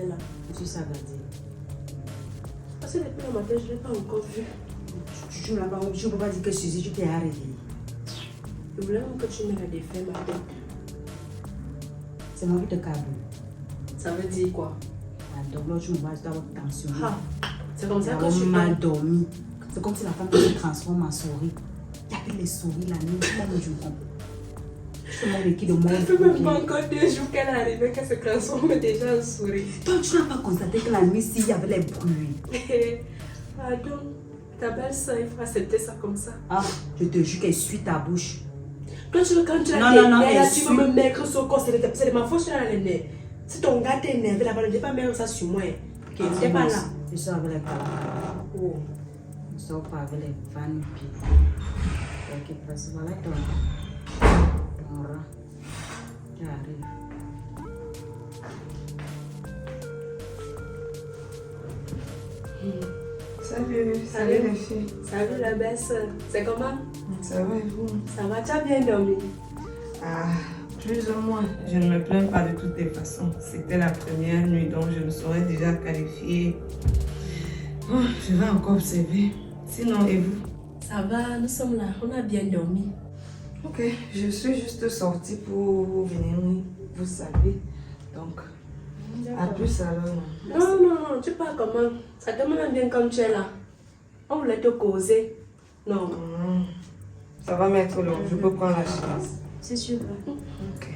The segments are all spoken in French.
là. Je suis savardée. Parce que depuis le matin, je ne l'ai pas encore vu. Je ne peux pas dire que Suzy, tu t'es arrêtée. Je voulais même que tu me la défais ma tête. C'est moi qui te câble. Ça veut dire quoi? Ah, donc là, tu me vois, je dois avoir tension. Ah, c'est comme ça que je je suis mal dormi. C'est comme si la femme se transforme en souris. Il y a les souris la nuit. Moi, je me comprends. Je te montre qui de monde. Ça fait même pas encore 2 jours qu'elle est arrivée, qu'elle se transforme déjà en souris. Toi, tu n'as pas constaté que la nuit, s'il y avait les bruits. Pardon, ta belle-sœur, il faut accepter ça comme ça. Ah, je te jure qu'elle suit ta bouche. Toi, quand tu Non, l'as non, là, tu veux me mettre sur le corps, c'est de ma faute, je suis dans les nerfs. Si ton gars t'est énervé là-bas, ne dis pas mettre ça sur moi. Ok, t'es pas là. Je sors avec les vannes. Oh. Je sors pas avec les vannes. Ok, parce que voilà ton rat qui arrive. Salut les filles. Salut la belle-sœur. C'est comment? Ça va et vous? Ça va, tu as bien dormi? Ah, plus ou moins. Je ne me plains pas de toutes les façons. C'était la première nuit, donc je me serais déjà qualifiée. Oh, je vais encore observer. Sinon, et vous? Ça va, nous sommes là. On a bien dormi. Ok, je suis juste sortie pour venir vous saluer. Donc, à plus alors. Non, tu parles comment? Ça te demande bien comme tu es là. On voulait te causer. Non. Ça va mettre long. Je peux prendre la chaise. C'est sûr. Ok.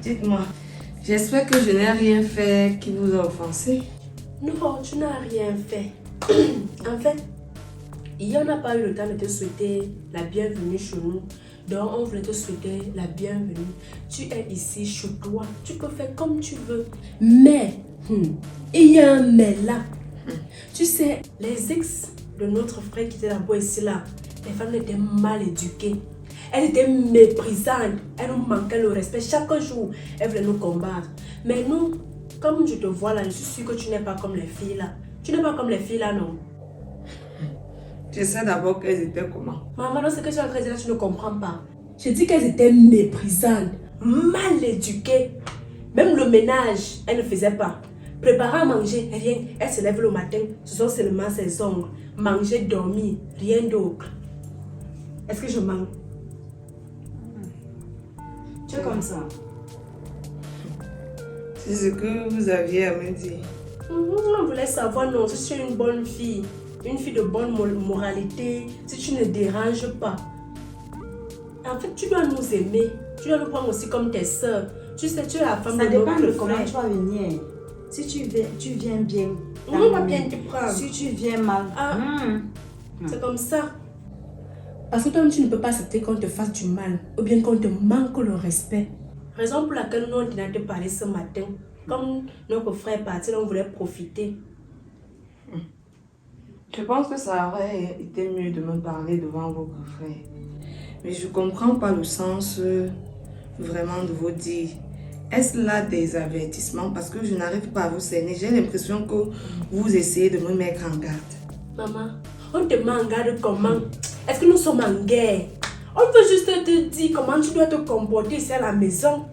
Dites-moi, j'espère que je n'ai rien fait qui vous a offensé. Non, tu n'as rien fait. En fait, hier on n'a pas eu le temps de te souhaiter la bienvenue chez nous. Donc on voulait te souhaiter la bienvenue. Tu es ici chez toi. Tu peux faire comme tu veux. Mais, il y a un mais là. Tu sais, les ex de notre frère qui était là-bas ici là, les femmes étaient mal éduquées. Elles étaient méprisantes. Elles nous manquaient le respect. Chaque jour, elles voulaient nous combattre. Mais nous, comme je te vois là, je suis sûre que tu n'es pas comme les filles là. Tu n'es pas comme les filles là, non? Je sais d'abord qu'elles étaient comment. Maman, non, ce que tu es en train de dire là, tu ne comprends pas. Je dis qu'elles étaient méprisantes, mal éduquées. Même le ménage, elles ne faisaient pas. Préparer à manger, rien. Elles se lèvent le matin, ce sont seulement ses ongles. Manger, dormir, rien d'autre. Est-ce que je mens? Tu es comme ça. C'est ce que vous aviez à me dire. On voulait savoir, non, si tu es une bonne fille, une fille de bonne moralité, si tu ne déranges pas. En fait, tu dois nous aimer. Tu dois nous prendre aussi comme tes soeurs. Tu sais, tu es la femme Ça de dépend notre de comment frère. tu vas venir. Si tu viens bien. On va bien te prendre. Si tu viens mal. C'est comme ça. Parce que toi, tu ne peux pas accepter qu'on te fasse du mal ou bien qu'on te manque le respect. Raison pour laquelle nous, on tenait à te parler ce matin. Comme notre frère est parti, on voulait profiter. Je pense que ça aurait été mieux de me parler devant votre frère. Mais je ne comprends pas le sens vraiment de vos dires. Est-ce là des avertissements? Parce que je n'arrive pas à vous cerner. J'ai l'impression que vous essayez de me mettre en garde. Maman, on te met en garde comment? Est-ce que nous sommes en guerre? On veut juste te dire comment tu dois te comporter ici à la maison.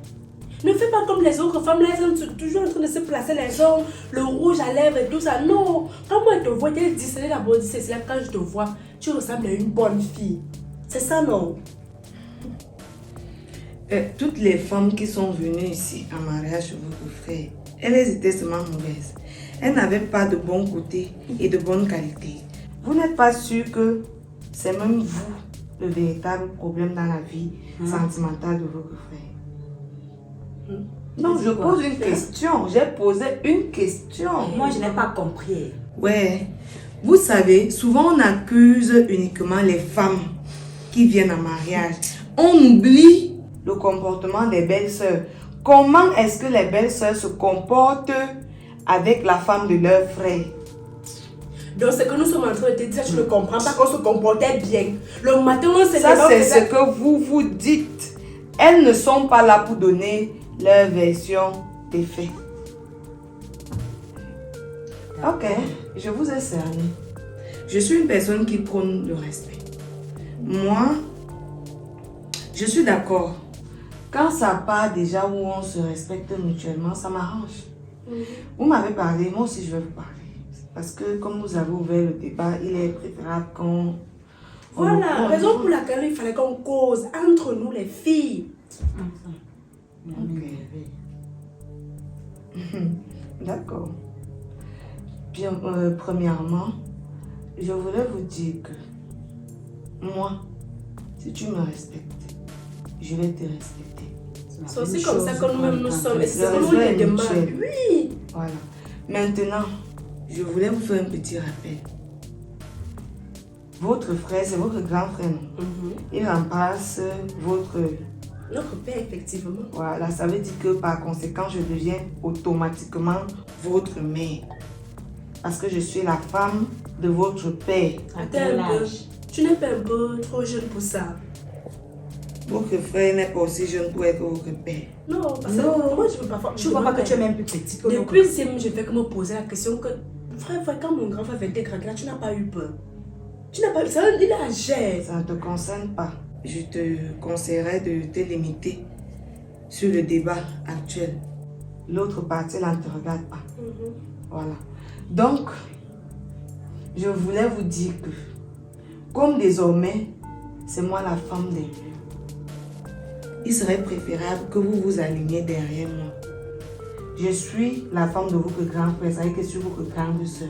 Ne fais pas comme les autres femmes, là, elles sont toujours en train de se placer les ongles, le rouge à lèvres et tout ça. Non, quand moi je te vois, tu es distrait d'abord, c'est là quand je te vois, tu ressembles à une bonne fille. C'est ça, non? Toutes les femmes qui sont venues ici en mariage chez votre frère, elles étaient seulement mauvaises. Elles n'avaient pas de bons côtés et de bonnes qualités. Vous n'êtes pas sûr que c'est même vous le véritable problème dans la vie sentimentale de votre frère? Non, je pose une question. J'ai posé une question. Moi, je n'ai pas compris. Ouais. Vous savez, souvent on accuse uniquement les femmes qui viennent en mariage. On oublie le comportement des belles-sœurs. Comment est-ce que les belles-sœurs se comportent avec la femme de leur frère? Donc, ce que nous sommes en train de te dire, tu ne comprends pas qu'on se comportait bien. Le matin, on s'est Ça, c'est ce que vous vous dites. Elles ne sont pas là pour donner leur version des faits. Ok, je vous ai cerné. Je suis une personne qui prône le respect. Moi, Je suis d'accord. Quand ça part déjà où on se respecte mutuellement, ça m'arrange. Vous m'avez parlé, moi aussi je vais vous parler. Parce que comme vous avez ouvert le débat, il est préférable qu'on... Voilà, raison pour laquelle il fallait qu'on cause entre nous les filles. Ok. D'accord. Bien, premièrement, je voulais vous dire que moi, si tu me respectes, je vais te respecter. C'est aussi comme ça que nous-mêmes nous sommes. Et c'est Le ce qu'on respect nous est demande. mutuel. Oui. Voilà. Maintenant, je voulais vous faire un petit rappel. Votre frère, c'est votre grand frère, non? Il remplace Notre père, effectivement. Voilà, ça veut dire que par conséquent, je deviens automatiquement votre mère. Parce que je suis la femme de votre père. Tu n'es pas un peu trop jeune pour ça. Votre frère n'est pas aussi jeune pour être votre père. Non, parce que moi, je ne veux pas faire. Je ne vois pas que tu es même plus petite que nous. Depuis je vais me poser la question que, frère, quand mon grand frère va être grand, tu n'as pas eu peur. Tu n'as pas eu ça, il est âgé. Ça ne te concerne pas. Je te conseillerais de te limiter sur le débat actuel. L'autre partie là ne te regarde pas. Voilà. Donc, je voulais vous dire que, comme désormais, c'est moi la femme des deux, il serait préférable que vous vous aligniez derrière moi. Je suis la femme de votre grand frère, ça veut dire que je suis votre grande soeur.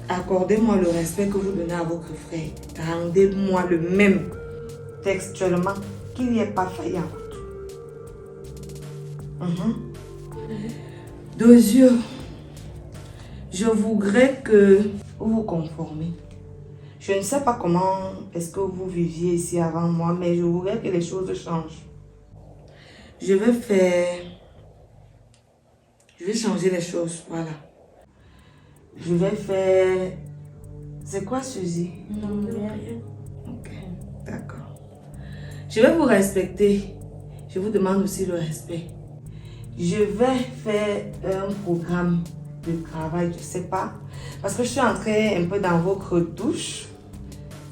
Accordez-moi le respect que vous donnez à votre frère. Rendez-moi le même, textuellement, qu'il n'y ait pas failli en route. Deuxième, je voudrais que vous vous conformez. Je ne sais pas comment est-ce que vous viviez ici avant moi, mais je voudrais que les choses changent. Je vais changer les choses, voilà. Je vais faire... C'est quoi, Suzy? Non, rien. Ok, d'accord. Je vais vous respecter. Je vous demande aussi le respect. Je vais faire un programme de travail, je ne sais pas. Parce que je suis entrée un peu dans votre douche.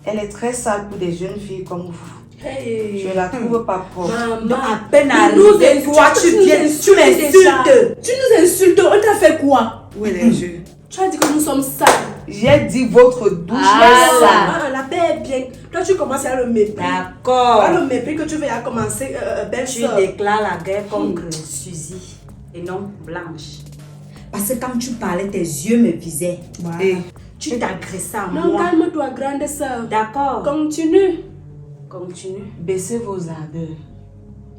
Elle est très sale pour des jeunes filles comme vous. Hey. Je ne la trouve pas propre. Maman, À peine nous arrivé, toi tu viens, tu m'insultes. Tu nous insultes, on t'a fait quoi? Où est les jeux? Tu as dit que nous sommes sales. J'ai dit votre douche est sale. Ah, la paix est bien. Toi, tu commences à le mépris. D'accord. À le mépris que tu veux commencer, belle Tu soeur. déclares la guerre contre Suzy et non Blanche. Parce que quand tu parlais, tes yeux me visaient. Voilà. Et Tu t'agressais à Non, moi. calme-toi, grande soeur. D'accord. Continue. Continue. baissez vos ardeurs.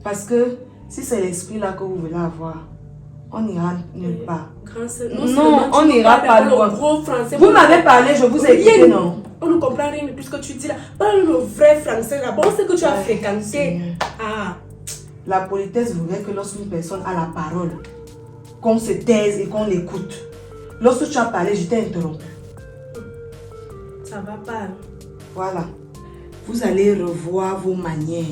Parce que si c'est l'esprit là que vous voulez avoir, on n'ira nulle part. Grande sœur, Non, on n'ira pas loin. Gros français. Vous m'avez parlé, je vous ai écouté, non? On ne comprend rien de tout ce que tu dis là. Parle le vrai français là. Bon, c'est que tu as fréquenté. Seigneur. Ah. La politesse voudrait que lorsqu'une personne a la parole, qu'on se taise et qu'on l'écoute. Lorsque tu as parlé, je t'ai interrompu. Ça va pas. Voilà. Vous allez revoir vos manières.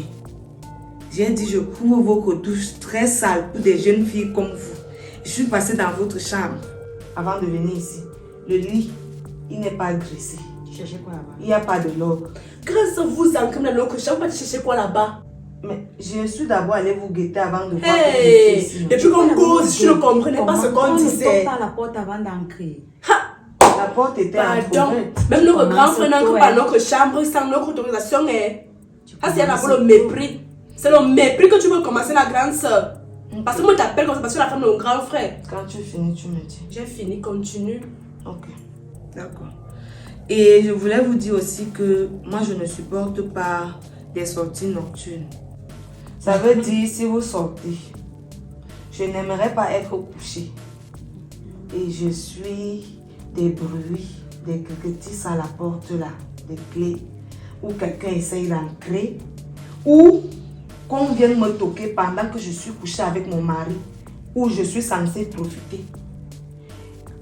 J'ai dit, je trouve votre douche très sale pour des jeunes filles comme vous. Je suis passée dans votre chambre avant de venir ici. Le lit, il n'est pas graissé. Tu cherchais quoi là-bas? Il n'y a pas de l'ogre. Grâce à vous, ancrez dans notre chambre, tu chercher quoi là-bas? Mais je suis d'abord allée vous guetter avant de voir que vous Hey! étiez ici. Depuis qu'on cause, tu ne comprenais pas ce qu'on On ne disait. toque pas la porte avant d'entrer. La porte était Pardon. entrouverte. Même notre Comment grand c'est frère n'entre toi, pas hein? dans notre chambre sans notre autorisation. Ah, c'est d'abord commences le mépris. C'est le mépris que tu veux commencer, la grande soeur. Parce que moi, je t'appelle comme ça parce que tu es la femme de mon grand frère. Quand tu finis, tu me dis. J'ai fini, continue. Ok, d'accord. Et je voulais vous dire aussi que moi, je ne supporte pas des sorties nocturnes. Ça veut dire, si vous sortez, je n'aimerais pas être couchée. Et je suis des bruits, des cliquetis à la porte là, des clés, ou quelqu'un essaye d'entrer, ou qu'on vienne me toquer pendant que je suis couchée avec mon mari, ou je suis censée profiter.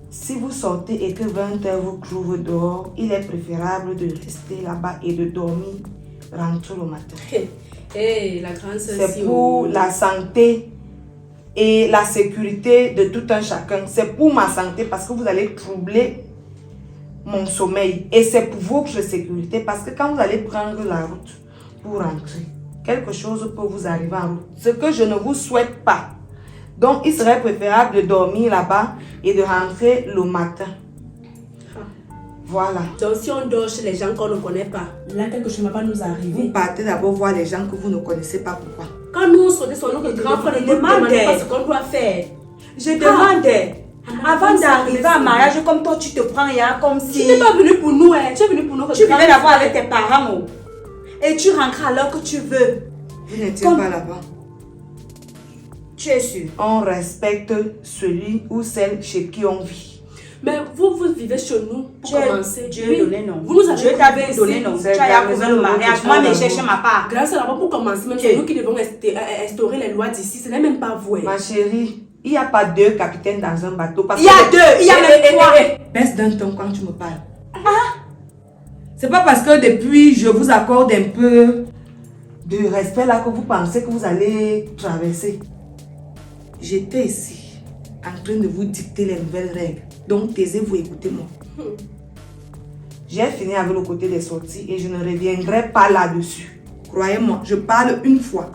Si vous sortez et que 20h vous trouve dehors, il est préférable de rester là-bas et de dormir, rentrer le matin. Hey, la grande soeur. C'est pour la santé et la sécurité de tout un chacun. C'est pour ma santé parce que vous allez troubler mon sommeil. Et c'est pour votre sécurité parce que quand vous allez prendre la route pour rentrer, quelque chose peut vous arriver en route. Ce que je ne vous souhaite pas. Donc, il serait préférable de dormir là-bas et de rentrer le matin. Voilà. Donc si on dort chez les gens qu'on ne connaît pas, là quelque chose ne va pas nous arriver. Vous partez d'abord voir les gens que vous ne connaissez pas. Pourquoi? Quand nous on sonnait son nom de grand frère, ne nous demandez pas ce qu'on doit faire. Je demande, avant d'arriver à mariage, comme toi tu te prends, comme si... Tu n'es pas venu pour nous, tu es venu pour nous. Tu venais d'abord avec tes parents, oh. Et tu rentres à l'heure que tu veux. Vous n'étiez pas là-bas. Tu es sûr? On respecte celui ou celle chez qui on vit. Mais vous vivez chez nous pour commencer. Dieu donné non. Vous nous avez Dieu t'avait donné non. Tu as approuvé le mariage. Moi, mais cherche ma part. Grâce à la pour commencer, même c'est nous qui devons instaurer les lois d'ici. Ce n'est même pas vous. Ma chérie, il n'y a pas 2 capitaines dans un bateau. Il y a 2, il y a même 3. Baisse d'un ton quand tu me parles. C'est pas parce que depuis je vous accorde un peu de respect là que vous pensez que vous allez traverser. J'étais ici en train de vous dicter les nouvelles règles. Donc taisez-vous, écoutez-moi. J'ai fini avec le côté des sorties et je ne reviendrai pas là-dessus. Croyez-moi, je parle une fois,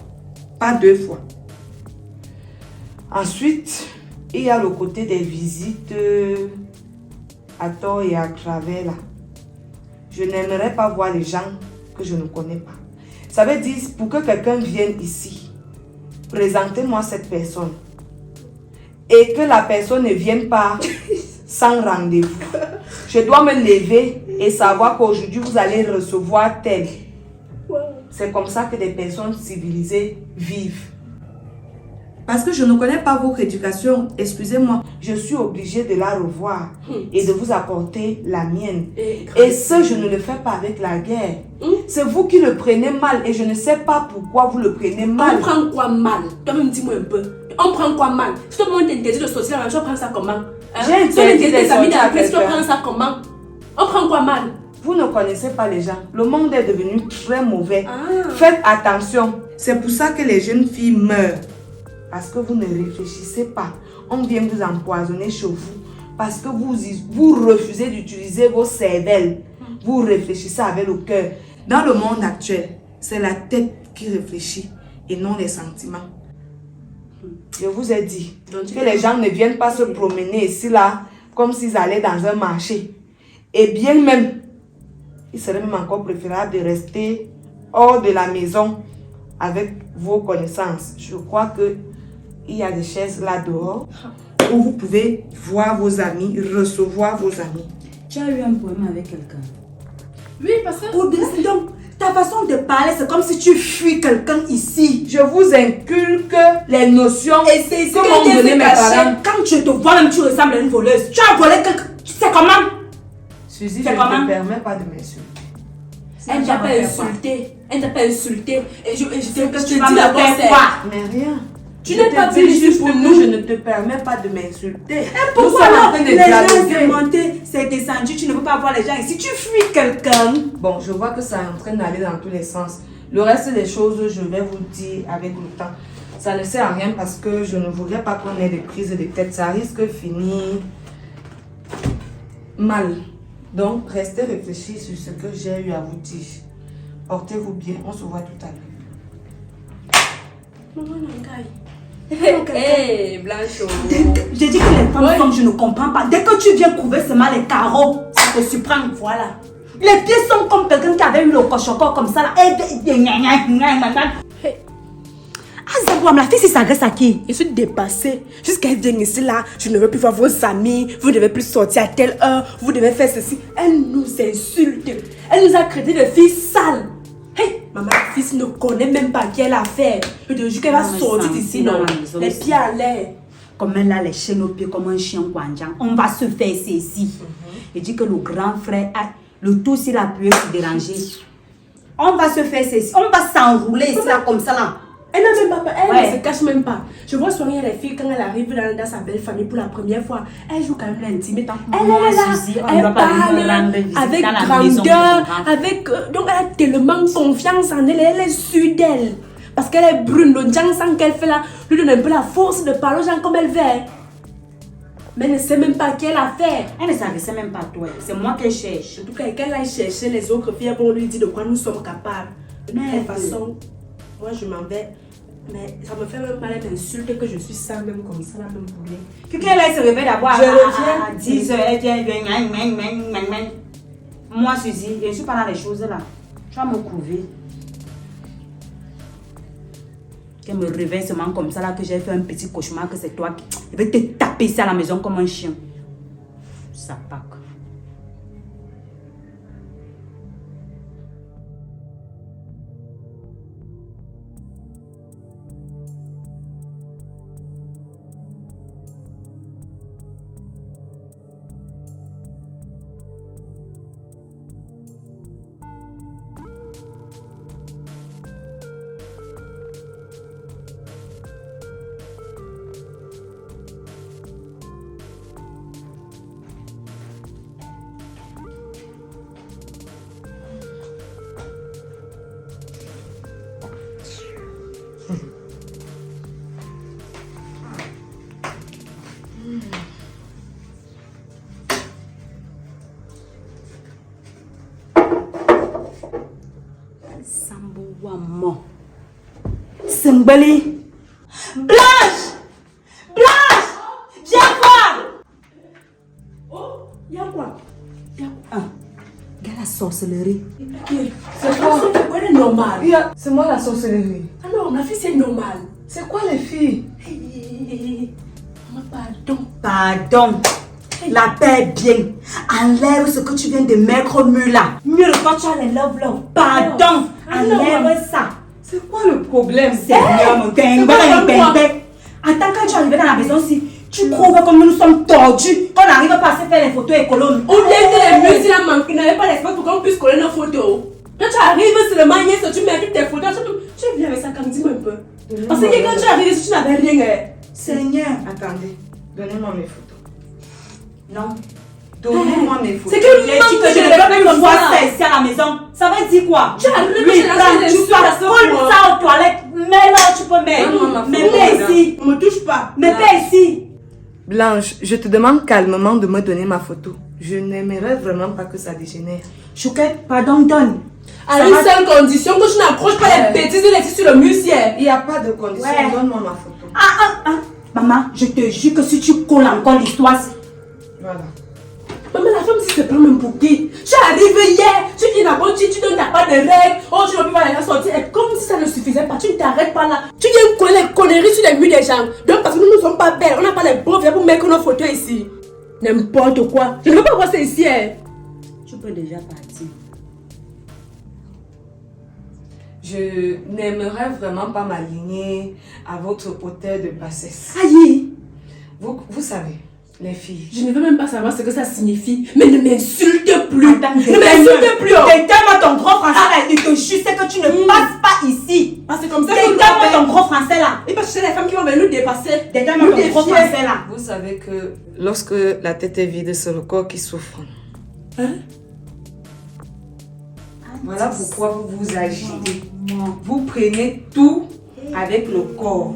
pas 2 fois. Ensuite, il y a le côté des visites à tort et à travers là. Je n'aimerais pas voir les gens que je ne connais pas. Ça veut dire, pour que quelqu'un vienne ici, présentez-moi cette personne. Et que la personne ne vienne pas sans rendez-vous. Je dois me lever et savoir qu'aujourd'hui vous allez recevoir tel. C'est comme ça que des personnes civilisées vivent. Parce que je ne connais pas votre éducation, excusez-moi, je suis obligée de la revoir et de vous apporter la mienne. Et ça, je ne le fais pas avec la guerre. C'est vous qui le prenez mal et je ne sais pas pourquoi vous le prenez mal. On prend quoi mal? Toi-même, dis-moi un peu. On prend quoi mal? Si tout le monde t'interdit de sortir, tu prends ça comment? J'ai interdit tes amis d'appeler, tu quelqu'un. prends ça comment? On prend quoi mal? Vous ne connaissez pas les gens. Le monde est devenu très mauvais. Faites attention. C'est pour ça que les jeunes filles meurent. Parce que vous ne réfléchissez pas. On vient vous empoisonner chez vous. Parce que vous refusez d'utiliser vos cervelles. Vous réfléchissez avec le cœur. Dans le monde actuel, c'est la tête qui réfléchit et non les sentiments. Je vous ai dit que les gens ne viennent pas se promener ici là comme s'ils allaient dans un marché. Et bien même, il serait même encore préférable de rester hors de la maison avec vos connaissances. Je crois que il y a des chaises là dehors où vous pouvez voir vos amis, recevoir vos amis. Tu as eu un problème avec quelqu'un? Oui, parce que... Donc, ta façon de parler, c'est comme si tu fuis quelqu'un ici. Je vous inculque les notions et c'est ici que m'ont donné mes parents. Quand je te vois, même tu ressembles à une voleuse. Tu as volé quelqu'un. C'est comment? Suzy, je ne te permets pas de m'insulter. Elle ne t'a pas insulté. Elle ne t'a pas insulté. Et je te tu dis vas me d'abord, faire quoi? Mais rien. Tu n'es pas venu ici pour nous. Je ne te permets pas de m'insulter. Pourquoi alors les gens sont montés, c'est descendu, tu ne peux pas voir les gens ici. Tu fuis quelqu'un. Bon, je vois que ça est en train d'aller dans tous les sens. Le reste des choses, je vais vous dire avec le temps. Ça ne sert à rien parce que je ne voudrais pas qu'on ait des crises de tête. Ça risque de finir mal. Donc, restez réfléchis sur ce que j'ai eu à vous dire. Portez-vous bien. On se voit tout à l'heure. Hé, Blanchot. J'ai dit que les femmes sont, je ne comprends pas. Dès que tu viens couver seulement les carreaux, ça te surprend. Voilà. Les pieds sont comme quelqu'un qui avait eu le cochon comme ça. La fille, si s'agresse à qui? Je suis dépassée. Jusqu'à elle vienne ici là, je ne veux plus voir vos amis, vous ne devez plus sortir à telle heure, vous devez faire ceci. Elle nous insulte. Elle nous a créé de filles sales. Hey, maman, la fille ne connaît même pas qui elle a fait. Je te jure qu'elle va sortir d'ici, non? Les pieds à l'air. Comme elle a les chaînes aux pieds comme un chien guanjan. On va se faire ceci. Il dit que le grand frère a le tout s'il a pu se déranger. On va se faire ceci. On va s'enrouler ici là comme ça là. Elle n'a même pas, elle ne se cache même pas. Je vois souvent les filles quand elle arrive dans sa belle famille pour la première fois, elle joue quand même l'intimité. Elle est là, elle parle avec grandeur, avec donc elle a tellement confiance en elle, elle est sûre d'elle. Parce qu'elle est brune, le sang qu'elle fait là, lui donne un peu la force de parler aux gens comme elle veut. Mais elle ne sait même pas quelle affaire. Elle ne s'adresse même pas à toi, c'est moi qu'elle cherche. En tout cas, qu'elle aille chercher les autres filles, elles vont lui dire de quoi nous sommes capables. De toute façon. Moi, je m'en vais. Mais ça me fait même pas l'insulte que je suis sans même comme ça, là, même boulet. Quelqu'un là, il se réveille d'abord Je reviens. à 10h, elle vient. Moi, Suzy, je ne suis pas dans les choses là. Tu vas me couver. Qu'elle me réveille seulement comme ça là, que j'ai fait un petit cauchemar, que c'est toi qui... Je vais te taper ça à la maison comme un chien. Ça pack. Sambouamo. Simbali. Blanche! Blanche! Viens voir! Oh, y'a quoi? Regarde la sorcellerie. C'est quoi? C'est quoi le normal? C'est moi la sorcellerie. Ah non, ma fille, c'est normal. C'est quoi les filles? Maman, pardon. Pardon. La paix bien. Enlève ce que tu viens de mettre au mur là. Mieux quand tu as les love. Pardon. Enlève ça. C'est quoi le problème? Seigneur, mon Attends, quand tu es arrivé dans la maison, si tu trouves comme nous sommes tordus, qu'on n'arrive pas à se faire les photos écolones. On laisse les musées à manquer, n'avait pas l'espace pour qu'on puisse coller nos photos. Quand tu arrives seulement, tu mets tes photos, tu viens avec ça, quand dis-moi un peu. Parce que quand tu arrives, tu n'avais rien. Seigneur. Attendez, donnez-moi mes photos. Non. Donnez-moi mes photos. C'est que tu que je ne veux pas me voir ça ici à la maison. Ça veut dire quoi? Tu arrives, Oui, tu vas prendre ça aux toilettes. Mais là, tu peux mettre. Mais paix ici. Ne me touche pas. Mais paix ici. Blanche, je te demande calmement de me donner ma photo. Je n'aimerais vraiment pas que ça dégénère. Chouquette, pardon, donne. À une seule condition que tu n'approches pas les bêtises laissées sur le mur ciel. Il n'y a pas de condition. Ouais. Donne-moi ma photo. Maman, je te jure que si tu colles encore l'histoire. Voilà. Maman, la femme, si c'est pas même pour qui? Tu arrives hier, tu dis d'abord, tu n'as pas de règles. Oh, tu vas plus voir la sortir. Et comme si ça ne suffisait pas, tu ne t'arrêtes pas là. Tu viens coller les conneries sur les murs des gens. Donc, parce que nous ne sommes pas belles, on n'a pas les beaux viens pour mettre nos photos ici. N'importe quoi. Je ne veux pas voir ça ici. Tu peux déjà partir. Je n'aimerais vraiment pas m'aligner à votre hauteur de bassesse. Aïe. Vous savez, les filles. Je ne veux même pas savoir ce que ça signifie. Mais ne m'insulte plus. Attends, ne m'insulte plus. Détends-moi ton gros français là. Il te jure que tu ne passes pas ici. Ah, c'est comme ça que Détends-moi ton gros français là. Et parce que c'est les femmes qui vont venir nous dépasser. Détends-moi ton gros français là. Vous savez que lorsque la tête est vide, c'est le corps qui souffre. Hein? Voilà pourquoi vous vous agitez. Vous prenez tout avec le corps.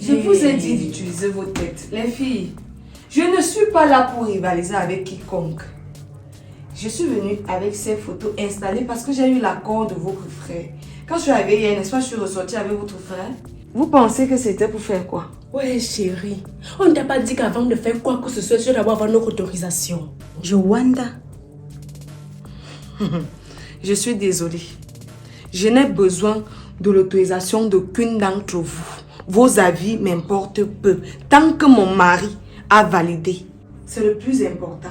Je vous ai dit d'utiliser vos têtes. Les filles, je ne suis pas là pour rivaliser avec quiconque. Je suis venue avec ces photos installées parce que j'ai eu l'accord de votre frère. Quand je suis arrivée hier, n'est-ce pas, je suis ressortie avec votre frère. Vous pensez que c'était pour faire quoi? Ouais, chérie. On ne t'a pas dit qu'avant de faire quoi que ce soit, tu dois d'abord avoir notre autorisation. Joanda. Je suis désolée. Je n'ai besoin de l'autorisation d'aucune d'entre vous. Vos avis m'importent peu. Tant que mon mari a validé, c'est le plus important.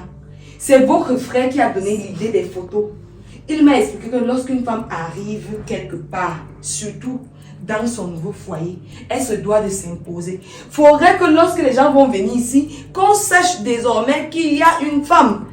C'est votre frère qui a donné l'idée des photos. Il m'a expliqué que lorsqu'une femme arrive quelque part, surtout dans son nouveau foyer, elle se doit de s'imposer. Il faudrait que lorsque les gens vont venir ici, qu'on sache désormais qu'il y a une femme.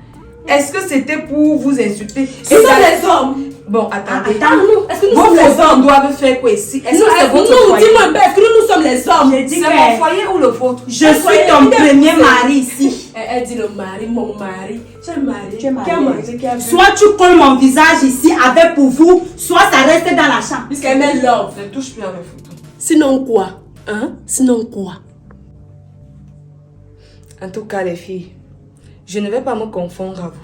Est-ce que c'était pour vous insulter? Ce sont les hommes. Bon, attendez. Attends, est-ce que nous Vos sommes les enfants hommes? doivent faire quoi ici? Est-ce Nous, que c'est votre nous, foyer? dis-moi un peu, est-ce que nous sommes les hommes? J'ai dit C'est que mon foyer ou le vôtre? je suis ton premier mari ici. Elle dit le mari, mon mari. Tu es marié. Tu es marié. Qui a mangé, qui a bu? Soit tu colles mon visage ici avec pour vous, soit ça reste dans la chambre. Puisqu'elle met love. Ne touche plus à mes photos. Sinon quoi? Hein? Sinon quoi? En tout cas, les filles, je ne vais pas me confondre à vous.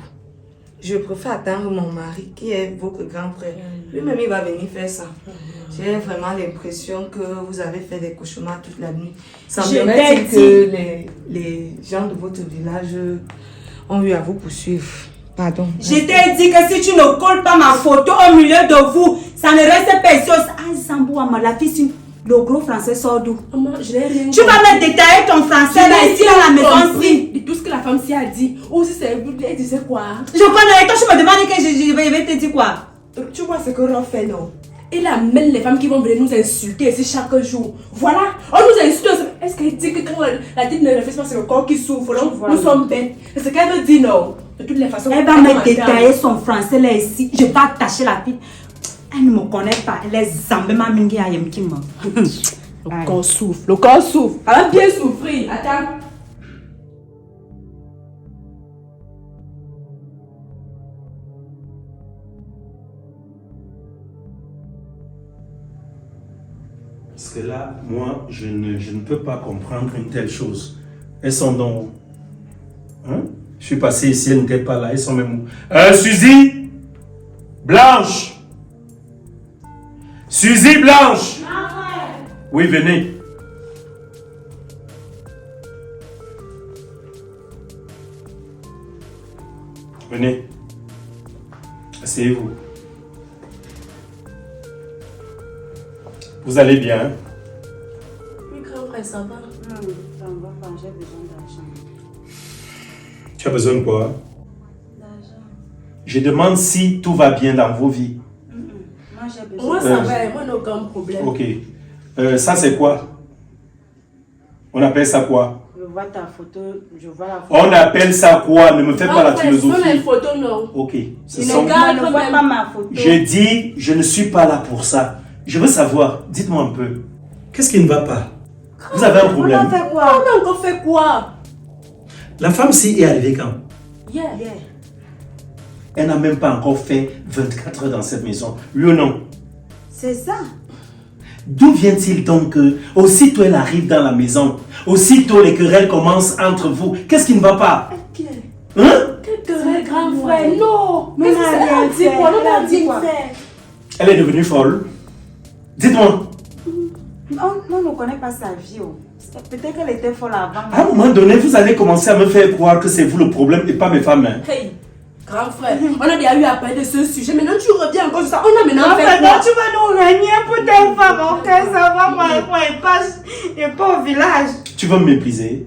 Je préfère attendre mon mari qui est votre grand frère. Lui-même, il va venir faire ça. J'ai vraiment l'impression que vous avez fait des cauchemars toute la nuit. Je Semblerait-il t'ai que les gens de votre village ont eu à vous poursuivre. Pardon. Je t'ai dit que si tu ne colles pas ma photo au milieu de vous, ça ne reste pas chose. Ah, Zambouama, la fille, le gros français sort d'où? Maman, je n'ai rien Tu vas me détailler ton français là ici à la maison ici. de tout ce que la femme s'y a dit. Ou si c'est elle disait quoi? Je connais, toi tu me demandes que je vais te dire quoi? Tu vois ce que l'on fait, non? Il amène les femmes qui vont venir nous insulter ici chaque jour. Voilà, on nous insulte. Est-ce qu'elle dit que quand la tête ne refait pas, c'est le corps qui souffre? Donc, nous sommes bêtes. C'est ce qu'elle veut dire, non? De toutes les façons. Elle va me détailler son français là ici. Je vais attacher la fille. Elle ne me connaît pas. Elle est zambema mingi ayem kima. Le corps souffre. Le corps souffre. Elle va bien souffrir. Attends. Parce que là, moi, je ne peux pas comprendre une telle chose. Elles sont donc... Hein? Je suis passé ici, elles n'étaient pas là. Elles sont même où? Suzy! Blanche! Suzy Blanche! Oui, venez. Venez. Asseyez-vous. Vous allez bien? Oui, grand frère, ça va. Ça va pas, j'ai besoin d'argent. Tu as besoin de quoi? D'argent. Je demande si tout va bien dans vos vies. Moi j'ai besoin. Moi, ça va. Moi, n'a aucun problème. Ok. Ça, c'est quoi? On appelle ça quoi? Je vois ta photo, je vois la photo. On appelle ça quoi? Ne me fais pas la Ce sont les philosophie. photos, non. Ok. Ce Il sont... est gars, Je ne vois pas ma photo. Je dis, je ne suis pas là pour ça. Je veux savoir, dites-moi un peu. Qu'est-ce qui ne va pas? Vous avez un On a problème? fait On quoi? a encore fait quoi? La femme-ci est arrivée quand? Yeah. Elle n'a même pas encore fait 24 heures dans cette maison. Oui ou non? C'est ça. D'où vient-il donc que, aussitôt elle arrive dans la maison, aussitôt les querelles commencent entre vous? Qu'est-ce qui ne va pas? Ok. Hein? Quel querelle, grand frère? Non. Mais Qu'est-ce que on a c'est? rien Elle dit fait. quoi? On Elle a n'a dit rien quoi? fait. Elle est devenue folle. Dites-moi. On ne connaît pas sa vie. Oh. Peut-être qu'elle était folle avant. À un moment donné, vous allez commencer à me faire croire que c'est vous le problème et pas mes femmes. Hein. Hey, grand frère, on a déjà eu à parler de ce sujet. Maintenant, tu reviens encore sur ça. On a maintenant En fait fait, quoi? tu vas nous régner pour tes femmes. Ok, ça va, moi, et pas au village. Tu vas me mépriser.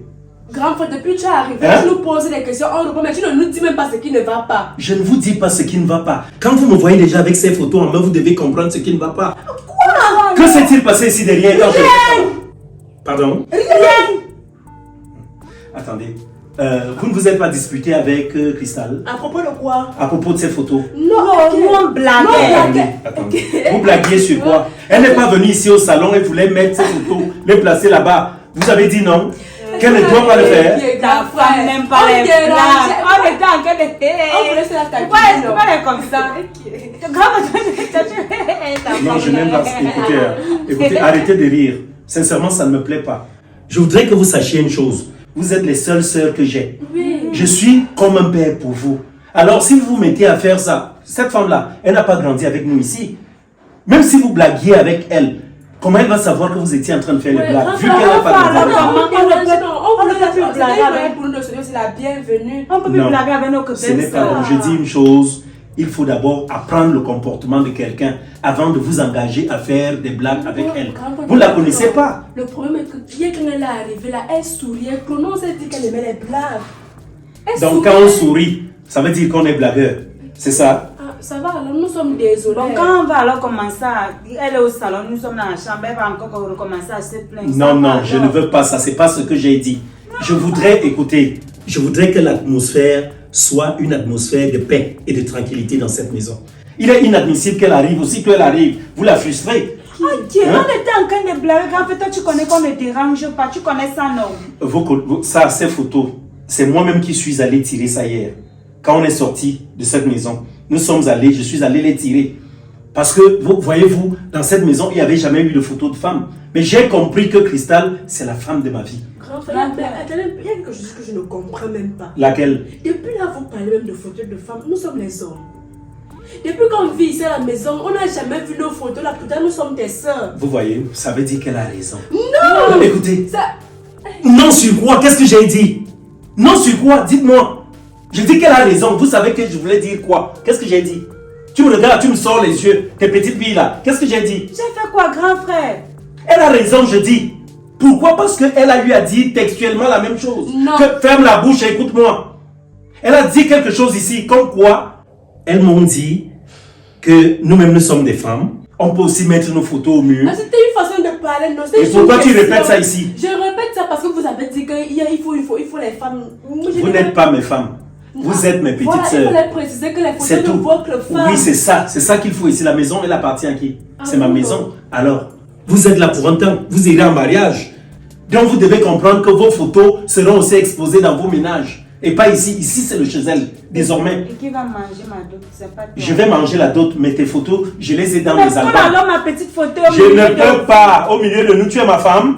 Grand frère, depuis que tu es arrivé, Hein? tu nous poses des questions, on répond, mais tu ne nous dis même pas ce qui ne va pas. Je ne vous dis pas ce qui ne va pas. Quand vous me voyez déjà avec ces photos en main, vous devez comprendre ce qui ne va pas. Quoi? Que s'est-il passé ici derrière quand Rien. Pardon? Rien. Attendez. Vous ne vous êtes pas disputé avec Cristal À propos de quoi? à propos de ces photos? Non, nous on blaguait. Non, Attendez, attendez. Vous blaguiez sur quoi? Elle n'est pas venue ici au salon et voulait mettre ces photos, les placer là-bas. Vous avez dit non? Qu'elle ne doit pas le faire? Ta femme n'aime pas les blagues. On était en train de... On voulait se la taquiner, Pourquoi est-ce que non? tu parles comme ça? Non, je n'aime pas. Écoutez, écoutez, arrêtez de rire. Sincèrement, ça ne me plaît pas. Je voudrais que vous sachiez une chose. Vous êtes les seules sœurs que j'ai. Oui. Je suis comme un père pour vous. Alors, si vous vous mettez à faire ça, cette femme-là, elle n'a pas grandi avec nous ici. Même si vous blaguiez avec elle, comment elle va savoir que vous étiez en train de faire les blagues, vu qu'elle n'a pas grandi avec nous? On voulait pour nous de se dire c'est la bienvenue. On peut plus Non, blaguer avec nos ce n'est pas copains. bon. Je dis une chose, il faut d'abord apprendre le comportement de quelqu'un avant de vous engager à faire des blagues avec elle. Vous ne la connaissez pas. Le problème est que bien quand elle est arrivée là, elle souriait. Chrono s'est dit qu'elle aimait les blagues. Elle Donc souriait. quand on sourit, ça veut dire qu'on est blagueur. C'est ça? Ah, ça va, alors nous sommes désolés. Donc quand on va alors commencer à... Elle est au salon, nous sommes dans la chambre, elle va encore recommencer à se plaindre. Ça Non, va, non, je ne alors. veux pas ça. C'est pas ce que j'ai dit. Je voudrais, écoutez, je voudrais que l'atmosphère soit une atmosphère de paix et de tranquillité dans cette maison. Il est inadmissible qu'elle arrive. Aussitôt elle arrive, vous la frustrez. Oh Dieu, Hein? on était en train de blaguer. En fait, toi, tu connais qu'on ne dérange pas. Tu connais ça, non? Ça, ces photos, c'est moi-même qui suis allé tirer ça hier. Quand on est sorti de cette maison, je suis allé les tirer. Parce que, voyez-vous, dans cette maison, il n'y avait jamais eu de photo de femme. Mais j'ai compris que Cristal, c'est la femme de ma vie. Grand frère, mais attendez, il y a quelque chose que je ne comprends même pas. Laquelle? Depuis là, vous parlez même de photos de femmes. Nous sommes les hommes. Depuis qu'on vit ici à la maison, on n'a jamais vu nos photos là. Pourtant, nous sommes tes soeurs. Vous voyez, ça veut dire qu'elle a raison. Non! Écoutez. Ça... Non sur quoi? Qu'est-ce que j'ai dit? Non sur quoi? Dites-moi. Je dis qu'elle a raison. Vous savez que je voulais dire quoi? Qu'est-ce que j'ai dit? Tu me regardes, tu me sors les yeux. Tes petites billes là. Qu'est-ce que j'ai dit? J'ai fait quoi, grand frère? Elle a raison, je dis. Pourquoi? Parce qu'elle a eu à dire textuellement la même chose. Non. Que ferme la bouche et écoute-moi. Elle a dit quelque chose ici, comme quoi elles m'ont dit que nous-mêmes nous sommes des femmes. On peut aussi mettre nos photos au mur. Ah, c'était une façon de parler, non? Et pourquoi tu répètes ça ici? Je répète ça parce que vous avez dit qu'il faut les femmes. Vous n'êtes pas mes femmes. Vous êtes mes petites voilà, sœurs. il fallait préciser que les C'est photos de tout. votre femme. Oui, c'est ça. C'est ça qu'il faut ici. La maison, elle appartient à qui? C'est ma oui, maison. Alors, vous êtes là pour un temps. Vous irez en mariage. Donc, vous devez comprendre que vos photos seront aussi exposées dans vos ménages. Et pas ici. Ici, c'est le chez elle. Désormais. Et qui va manger ma dot? C'est pas toi. Je vais manger la dot, mais tes photos, je les ai dans Mais mes albums. alors ma petite photo. Je ne peux pas. Au milieu de nous, tu es ma femme.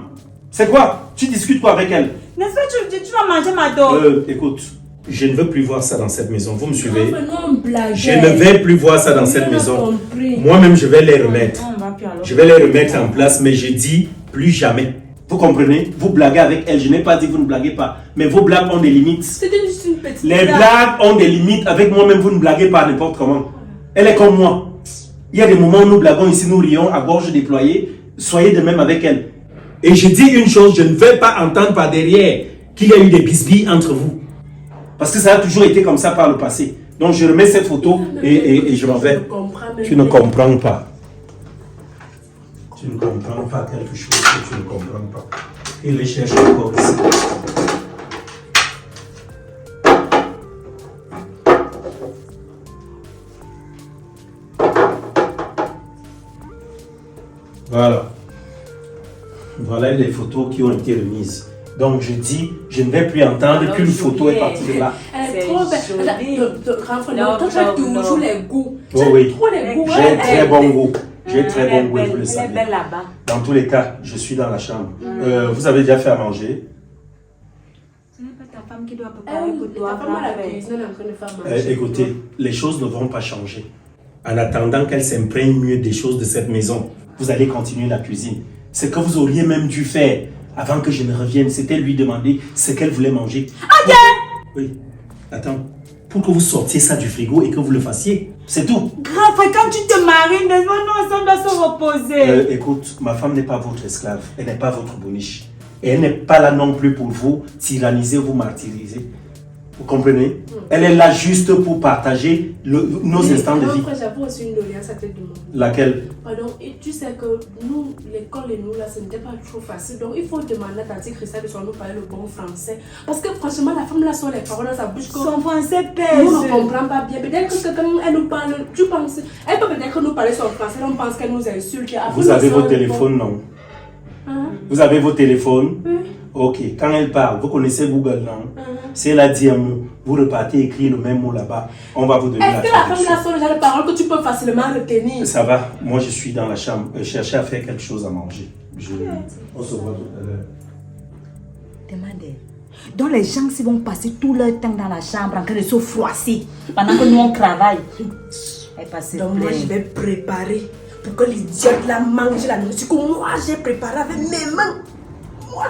C'est quoi? Tu discutes quoi avec elle? N'est-ce pas, tu vas manger ma dot? Écoute, je ne veux plus voir ça dans cette maison. Vous me suivez? Non, blague. Je ne vais plus voir ça dans cette maison. Moi-même, je vais les remettre. Je vais les remettre en place, mais je dis plus jamais. Vous comprenez? Vous blaguez avec elle. Je n'ai pas dit que vous ne blaguez pas. Mais vos blagues ont des limites. C'était juste une petite Les blagues ont des limites. Avec moi-même, vous ne blaguez pas n'importe comment. Elle est comme moi. Il y a des moments où nous blaguons ici, nous rions à gorge déployée. Soyez de même avec elle. Et je dis une chose, je ne vais pas entendre par derrière qu'il y a eu des bisbilles entre vous. Parce que ça a toujours été comme ça par le passé. Donc je remets cette photo et je m'en vais. Tu ne comprends pas. Tu ne comprends pas quelque chose que tu ne comprends pas. Il les cherche encore ici. Voilà. Voilà les photos qui ont été remises. Donc je dis, je ne vais plus entendre qu'une photo est partie de là. Elle est trop belle. Grand frère, toi tu as toujours les goûts. Oh oui. Trop les goûts. J'ai très bon goût. J'ai très bon goût, vous le Elle est savez. belle là-bas. Dans tous les cas, je suis dans la chambre. Vous avez déjà fait à manger? Ce n'est pas ta femme qui doit préparer pour toi. Ta femme à la cuisine, elle est en train de faire manger. Écoutez, les choses ne vont pas changer. En attendant qu'elle s'imprègne mieux des choses de cette maison, vous allez continuer la cuisine. Ce que vous auriez même dû faire avant que je ne revienne, c'était lui demander ce qu'elle voulait manger. Ok. Oui. Attends. Pour que vous sortiez ça du frigo et que vous le fassiez. C'est tout. Grand frère, quand tu te maries, nous, on doit se reposer. Écoute, ma femme n'est pas votre esclave. Elle n'est pas votre boniche. Et elle n'est pas là non plus pour vous tyranniser, vous martyriser. Vous comprenez? Elle est là juste pour partager nos instants de vie. J'avoue aussi une doléance à te demander. Laquelle? Pardon, et tu sais que nous, l'école et nous, là, ce n'était pas trop facile. Donc, il faut demander à Tati Christa de nous parler le bon français. Parce que franchement, la femme là sort les paroles dans sa bouche. Son français pèse. Nous ne comprenons pas bien. Peut-être que quand elle nous parle, tu penses. Elle peut peut-être nous parler son français, on pense qu'elle nous insulte. Vous avez vos téléphones, non? Hein? Vous avez vos téléphones? Oui. Ok. Quand elle parle, vous connaissez Google, non? Si elle a dit un mot, vous repartez écrire le même mot là-bas. On va vous donner la traduction. Est-ce que la femme là sort déjà les paroles que tu peux facilement retenir? Ça va. Moi, je suis dans la chambre. Cherchez à faire quelque chose à manger. On se voit tout à l'heure. Demandez. Donc les gens qui vont passer tout leur temps dans la chambre en train de se froisser pendant que nous on travaille. Donc moi je vais préparer pour que l'idiote là mange la nourriture que moi j'ai préparé avec mes mains. Moi.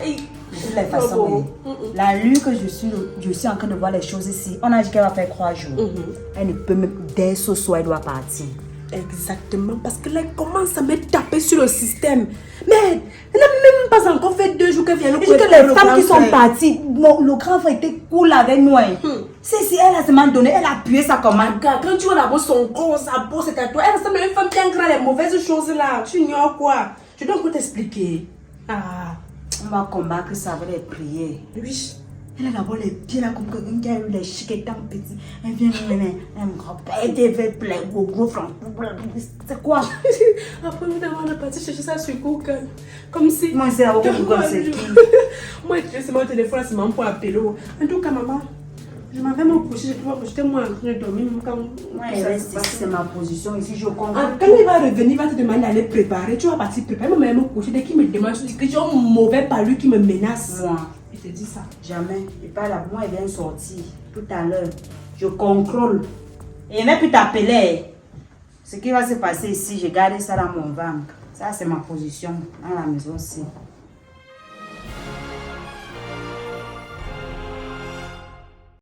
De toutes les façons, la lue que je suis en train de voir les choses ici, on a dit qu'elle va faire 3 jours. Elle ne peut même, dès ce soir, elle doit partir. Exactement, parce que là, elle commence à me taper sur le système. Mais elle n'a même pas encore fait 2 jours qu'elle vient. Je dis que les femmes qui sont parties, le grand frère était cool avec nous. Si elle a seulement donné, elle a appuyé sa commande. Quand tu vois d'abord son corps, sa peau, c'est à toi. Elle ressemble à une femme bien grande, les mauvaises choses là. Tu ignores quoi? Je dois encore t'expliquer. On va combattre ça avec les prières. Oui. Elle a d'abord les pieds là comme quelqu'un qui a eu les chiquetons petits. Elle vient un grand-père, elle devait plaire, gros franc. C'est quoi? Après, on est parti chercher ça sur Google. Comme si. Moi, c'est à Google, c'est qui? Moi, c'est mon téléphone, c'est mon pour appeler. En tout cas, maman, je m'en vais me coucher. J'étais moi en train de dormir. C'est ma position ici, je comprends. Quand il va revenir, il va te demander d'aller préparer. Tu vas partir préparer. Moi, je vais me coucher. Dès qu'il me demande, je dis que j'ai un mauvais palu qui me menace. Moi. Il te dit ça. Jamais. Et pas là, moi, elle vient sortir tout à l'heure. Je contrôle. Et il n'a plus t'appeler. Ce qui va se passer ici, je garde ça dans mon ventre. Ça, c'est ma position dans la maison aussi.